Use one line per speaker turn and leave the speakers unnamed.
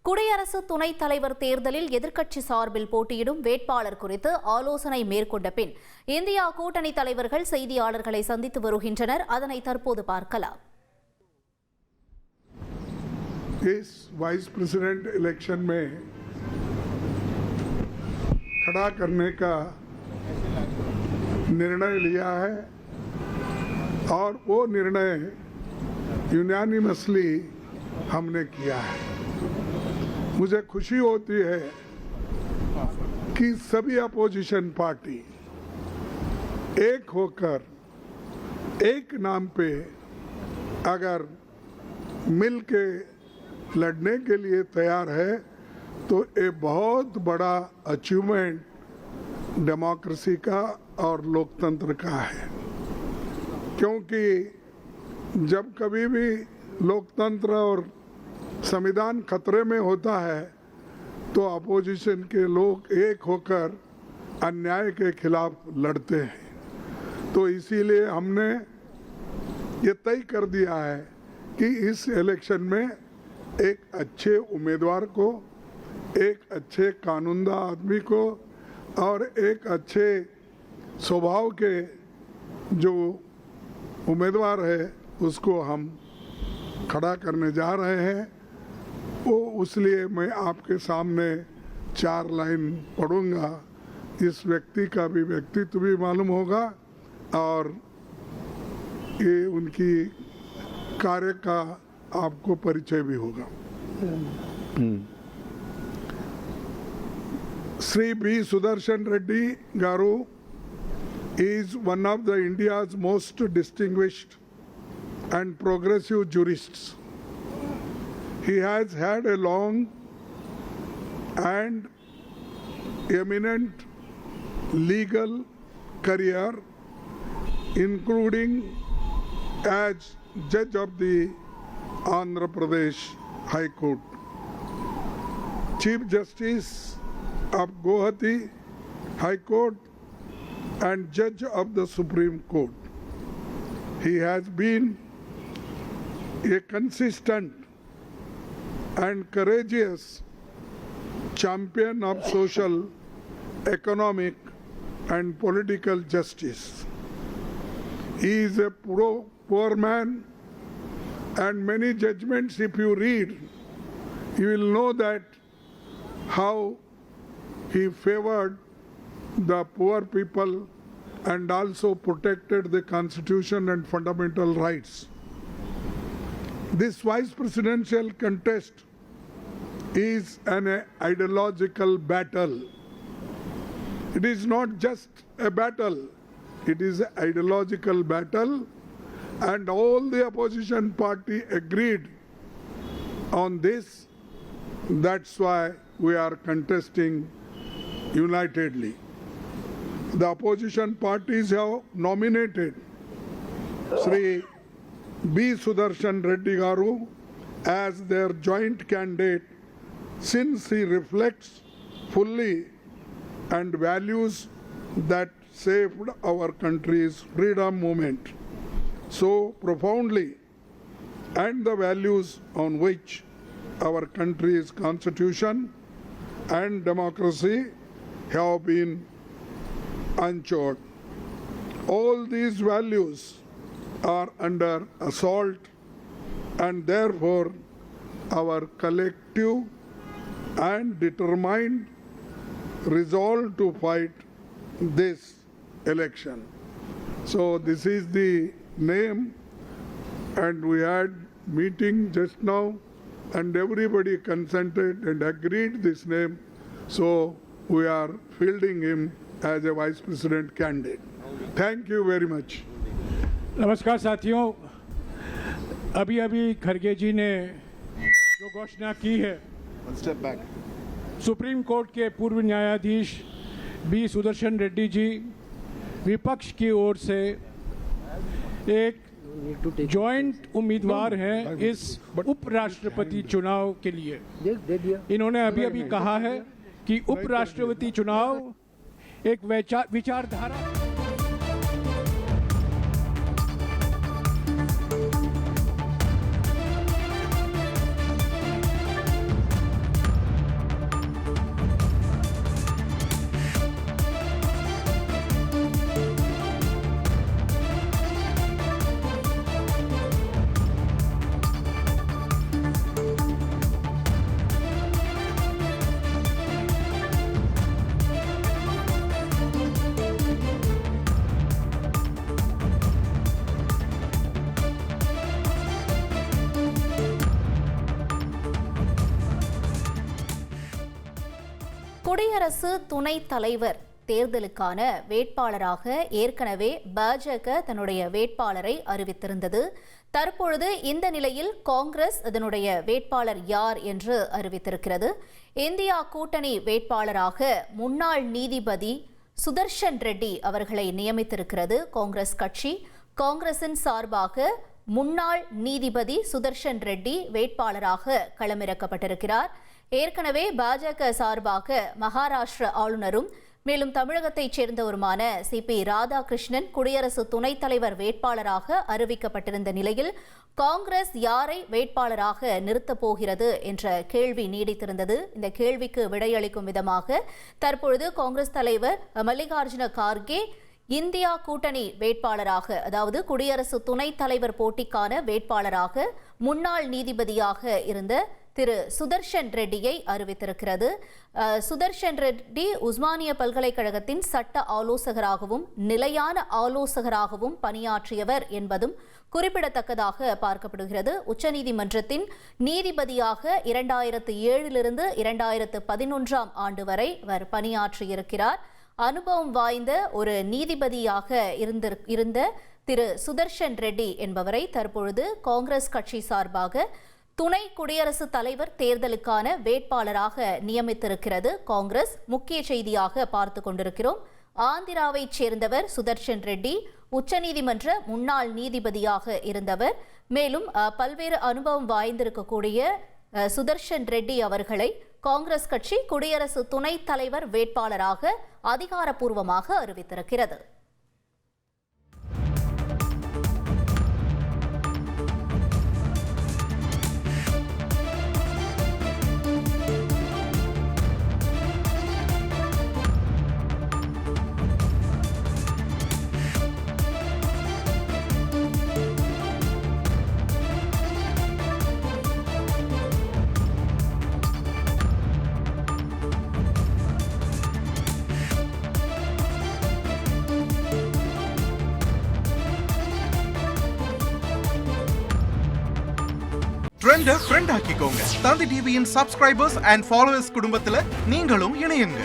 குடியரசு துணைத் தலைவர் தேர்தலில் எதிர்க்கட்சி சார்பில் போட்டியிடும் வேட்பாளர் குறித்து ஆலோசனை மேற்கொண்ட பின் இந்தியா கூட்டணி தலைவர்கள் செய்தியாளர்களை சந்தித்து வருகின்றனர். அதனை தற்போது பார்க்கலாம்.
इस वाइस प्रेसिडेंट इलेक्शन में खड़ा करने का निर्णय लिया है और वो निर्णय यूनानिमसली हमने किया है। मुझे खुशी होती है कि सभी अपोजिशन पार्टी एक होकर एक नाम पे अगर मिल के लड़ने के लिए तैयार है तो ये बहुत बड़ा अचीवमेंट डेमोक्रेसी का और लोकतंत्र का है, क्योंकि जब कभी भी लोकतंत्र और संविधान खतरे में होता है तो अपोजिशन के लोग एक होकर अन्याय के खिलाफ लड़ते हैं। तो इसीलिए हमने ये तय कर दिया है कि इस इलेक्शन में एक अच्छे उम्मीदवार को, एक अच्छे कानूनदा आदमी को और एक अच्छे स्वभाव के जो उम्मीदवार है उसको हम खड़ा करने जा रहे हैं। वो इसलिए मैं आपके सामने 4 लाइन पढ़ूंगा। इस व्यक्ति का भी व्यक्तित्व भी मालूम होगा और ये उनकी कार्य का आपको परिचय भी होगा। Shri B Sudarshan Reddy garu is one of the India's most distinguished and progressive jurists. He has had a long and eminent legal career, including as judge of the Andhra Pradesh High Court, Chief Justice of Guwahati High Court and Judge of the Supreme Court. He has been a consistent and courageous champion of social, economic and political justice. He is a poor man, and many judgments if you read, you will know that how he favored the poor people and also protected the constitution and fundamental rights. This vice presidential contest is an ideological battle. It is not just a battle, it is an ideological battle, and all the opposition party agreed on this. That's why we are contesting unitedly. The opposition parties have nominated Sri B. Sudarshan Reddy Garu as their joint candidate, since he reflects fully and values that saved our country's freedom movement so profoundly, and the values on which our country's constitution and democracy have been unchanged. All these values are under assault, and therefore our collective and determined resolve to fight this election. So this is the name, and we had meeting just now and everybody consented and agreed this name. So we are fielding him as a vice president candidate. Thank you very much.
नमस्कार साथियों, अभी खड़गे जी ने जो घोषणा की है, supreme court के पूर्व न्यायाधीश बी सुदर्शन रेड्डी जी विपक्ष की ओर से एक जॉइंट उम्मीदवार हैं इस उपराष्ट्रपति चुनाव के लिए। इन्होंने अभी कहा है कि उपराष्ट्रपति चुनाव एक विचारधारा
குடியரசு துணைத் தலைவர் தேர்தலுக்கான வேட்பாளராக ஏற்கனவே பாஜக தன்னுடைய வேட்பாளரை அறிவித்திருந்தது. தற்பொழுது இந்த நிலையில் காங்கிரஸ் அதனுடைய வேட்பாளர் யார் என்று அறிவித்திருக்கிறது. இந்தியா கூட்டணி வேட்பாளராக முன்னாள் நீதிபதி சுதர்ஷன் ரெட்டி அவர்களை நியமித்திருக்கிறது காங்கிரஸ் கட்சி. காங்கிரசின் சார்பாக முன்னாள் நீதிபதி சுதர்ஷன் ரெட்டி வேட்பாளராக களமிறக்கப்பட்டிருக்கிறார். ஏற்கனவே பாஜக சார்பாக மகாராஷ்டிர ஆளுநரும் மேலும் தமிழகத்தைச் சேர்ந்தவருமான CP ராதாகிருஷ்ணன் குடியரசு துணைத் தலைவர் வேட்பாளராக அறிவிக்கப்பட்டிருந்த நிலையில் காங்கிரஸ் யாரை வேட்பாளராக நிறுத்தப் போகிறது என்ற கேள்வி நீடித்திருந்தது. இந்த கேள்விக்கு விடையளிக்கும் விதமாக தற்பொழுது காங்கிரஸ் தலைவர் மல்லிகார்ஜுன கார்கே இந்தியா கூட்டணி வேட்பாளராக, அதாவது குடியரசு துணைத் தலைவர் போட்டிக்கான வேட்பாளராக முன்னாள் நீதிபதியாக இருந்த திரு சுதர்ஷன் ரெட்டியை அறிவித்திருக்கிறது. சுதர்ஷன் ரெட்டி உஸ்மானியா பல்கலைக்கழகத்தின் சட்ட ஆலோசகராகவும் நிலையான ஆலோசகராகவும் பணியாற்றியவர் என்பதும் குறிப்பிடத்தக்கதாக பார்க்கப்படுகிறது. உச்சநீதிமன்றத்தின் நீதிபதியாக 2007 2011 ஆண்டு வரை அவர் பணியாற்றியிருக்கிறார். அனுபவம் வாய்ந்த ஒரு நீதிபதியாக இருந்த திரு சுதர்ஷன் ரெட்டி என்பவரை தற்பொழுது காங்கிரஸ் கட்சி சார்பாக துணை குடியரசுத் தலைவர் தேர்தலுக்கான வேட்பாளராக நியமித்திருக்கிறது காங்கிரஸ். முக்கிய செய்தியாக பார்த்து கொண்டிருக்கிறோம். ஆந்திராவைச் சேர்ந்தவர் சுதர்ஷன் ரெட்டி, உச்சநீதிமன்ற முன்னாள் நீதிபதியாக இருந்தவர். மேலும் பல்வேறு அனுபவம் வாய்ந்திருக்கக்கூடிய சுதர்ஷன் ரெட்டி அவர்களை காங்கிரஸ் கட்சி குடியரசு துணைத் தலைவர் வேட்பாளராக அதிகாரப்பூர்வமாக அறிவித்திருக்கிறது.
ட்ரெண்ட ஃப்ரெண்ட் ஆக்கிக்கோங்க. தந்தி டிவியின் சப்ஸ்கிரைபர்ஸ் அண்ட் ஃபாலோவர்ஸ் குடும்பத்துல நீங்களும் இணையுங்க.